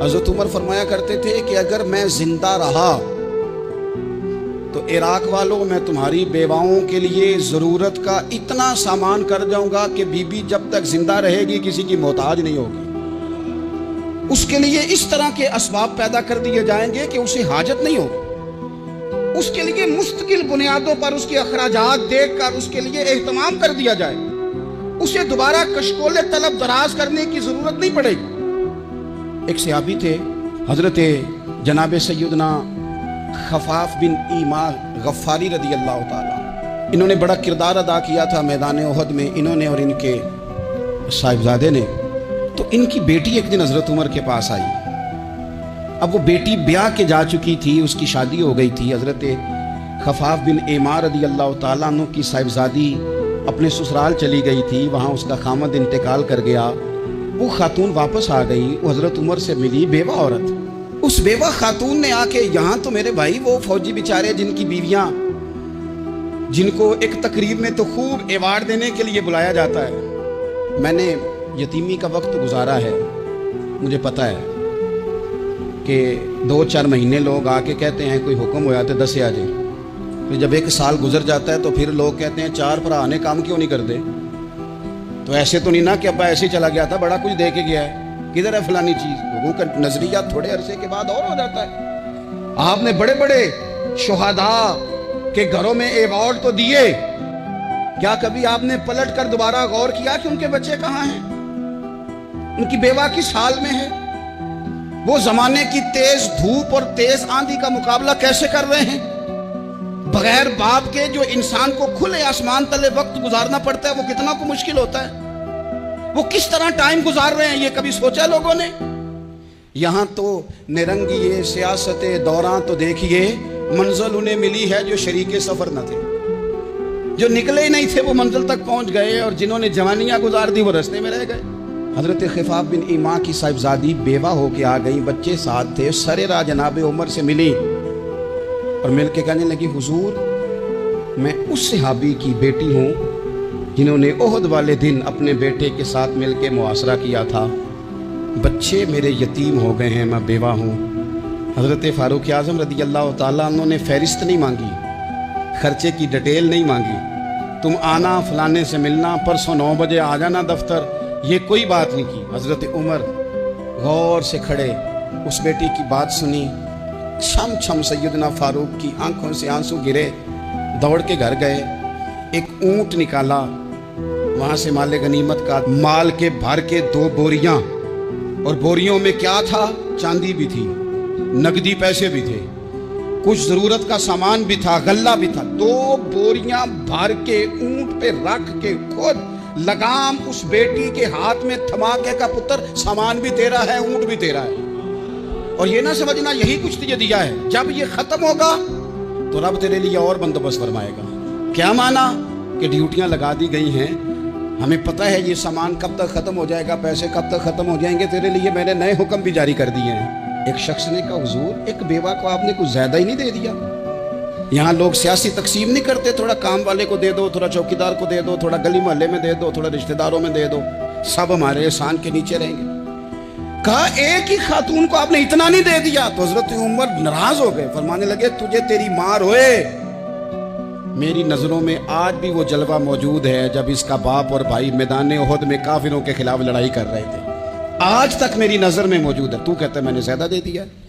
حضرت عمر فرمایا کرتے تھے کہ اگر میں زندہ رہا تو عراق والوں میں تمہاری بیواؤں کے لیے ضرورت کا اتنا سامان کر جاؤں گا کہ بی بی جب تک زندہ رہے گی کسی کی محتاج نہیں ہوگی۔ اس کے لیے اس طرح کے اسباب پیدا کر دیے جائیں گے کہ اسے حاجت نہیں ہوگی، اس کے لیے مستقل بنیادوں پر اس کے اخراجات دیکھ کر اس کے لیے اہتمام کر دیا جائے، اسے دوبارہ کشکول طلب دراز کرنے کی ضرورت نہیں پڑے گی۔ ایک صحابی تھے حضرت جناب سیدنا خفاف بن ایما غفاری رضی اللہ تعالیٰ، انہوں نے بڑا کردار ادا کیا تھا میدان احد میں، انہوں نے اور ان کے صاحبزادے نے۔ تو ان کی بیٹی ایک دن حضرت عمر کے پاس آئی۔ اب وہ بیٹی بیاہ کے جا چکی تھی، اس کی شادی ہو گئی تھی۔ حضرت خفاف بن ایما رضی اللہ تعالیٰ عنہ کی صاحبزادی اپنے سسرال چلی گئی تھی، وہاں اس کا خامد انتقال کر گیا۔ وہ خاتون واپس آ گئی، وہ حضرت عمر سے ملی، بیوہ عورت۔ اس بیوہ خاتون نے آ کے یہاں تو میرے بھائی وہ فوجی بیچارے جن کی بیویاں، جن کو ایک تقریب میں تو خوب ایوارڈ دینے کے لیے بلایا جاتا ہے، میں نے یتیمی کا وقت گزارا ہے، مجھے پتہ ہے کہ 2-4 مہینے لوگ آ کے کہتے ہیں کوئی حکم ہو جاتے 10 آ جائیں، پھر جب 1 سال گزر جاتا ہے تو پھر لوگ کہتے ہیں 4 بھرا نے کام کیوں نہیں کرتے؟ تو ایسے تو نہیں نا کہ ابا ایسے ہی چلا گیا تھا، بڑا کچھ دے کے گیا ہے، کدھر ہے فلانی چیز؟ لوگوں کا نظریہ تھوڑے عرصے کے بعد اور ہو جاتا ہے۔ آپ نے بڑے بڑے شہداء کے گھروں میں ایوارڈ تو دیے، کیا کبھی آپ نے پلٹ کر دوبارہ غور کیا کہ ان کے بچے کہاں ہیں، ان کی بیوہ کس حال میں ہے؟ وہ زمانے کی تیز دھوپ اور تیز آندھی کا مقابلہ کیسے کر رہے ہیں؟ بغیر باپ کے جو انسان کو کھلے آسمان تلے وقت گزارنا پڑتا ہے وہ کتنا کو مشکل ہوتا ہے، وہ کس طرح ٹائم گزار رہے ہیں، یہ کبھی سوچا لوگوں نے؟ یہاں تو نرنگی سیاست دوران تو دیکھیے منزل انہیں ملی ہے جو شریک سفر نہ تھے، جو نکلے ہی نہیں تھے وہ منزل تک پہنچ گئے، اور جنہوں نے جوانیاں گزار دی وہ رستے میں رہ گئے۔ حضرت خفاف بن ایما کی صاحبزادی بیوہ ہو کے آ گئی، بچے ساتھ تھے، سرے راہ جناب عمر سے ملی اور مل کے کہنے لگی حضور میں اس صحابی کی بیٹی ہوں جنہوں نے احد والے دن اپنے بیٹے کے ساتھ مل کے محاصرہ کیا تھا، بچے میرے یتیم ہو گئے ہیں، میں بیوہ ہوں۔ حضرت فاروق اعظم رضی اللہ تعالیٰ عنہ نے فہرست نہیں مانگی، خرچے کی ڈیٹیل نہیں مانگی، تم آنا فلانے سے ملنا، پرسوں 9 بجے آ جانا دفتر، یہ کوئی بات نہیں کی۔ حضرت عمر غور سے کھڑے، اس بیٹی کی بات سنی، چھم چھم سیدنا فاروق کی آنکھوں سے آنسو گرے، دوڑ کے گھر گئے، ایک اونٹ نکالا، وہاں سے مال غنیمت کا مال کے بھر کے 2 بوریاں، اور بوریوں میں کیا تھا؟ چاندی بھی تھی، نقدی پیسے بھی تھے، کچھ ضرورت کا سامان بھی تھا، غلہ بھی تھا۔ 2 بوریاں بھر کے اونٹ پہ رکھ کے خود لگام اس بیٹی کے ہاتھ میں تھما کے کا پتر سامان بھی تیرا ہے، اونٹ بھی تیرا ہے، اور یہ نہ سمجھنا یہی کچھ تجھے دیا ہے، جب یہ ختم ہوگا تو رب تیرے لیے اور بندوبست فرمائے گا۔ کیا مانا کہ ڈیوٹیاں لگا دی گئی ہیں، ہمیں پتہ ہے یہ سامان کب تک ختم ہو جائے گا، پیسے کب تک ختم ہو جائیں گے، تیرے لیے میں نے نئے حکم بھی جاری کر دیے ہیں۔ ایک شخص نے کہا حضور ایک بیوہ کو آپ نے کچھ زیادہ ہی نہیں دے دیا؟ یہاں لوگ سیاسی تقسیم نہیں کرتے، تھوڑا کام والے کو دے دو، تھوڑا چوکیدار کو دے دو، تھوڑا گلی محلے میں دے دو، تھوڑا رشتہ داروں میں دے دو، سب ہمارے احسان کے نیچے رہیں گے۔ کہا ایک ہی خاتون کو آپ نے اتنا نہیں دے دیا؟ تو حضرت عمر ناراض ہو گئے، فرمانے لگے تجھے تیری مار ہوئے، میری نظروں میں آج بھی وہ جلوہ موجود ہے جب اس کا باپ اور بھائی میدان احد میں کافروں کے خلاف لڑائی کر رہے تھے، آج تک میری نظر میں موجود ہے، تو کہتا ہے میں نے زیادہ دے دیا ہے؟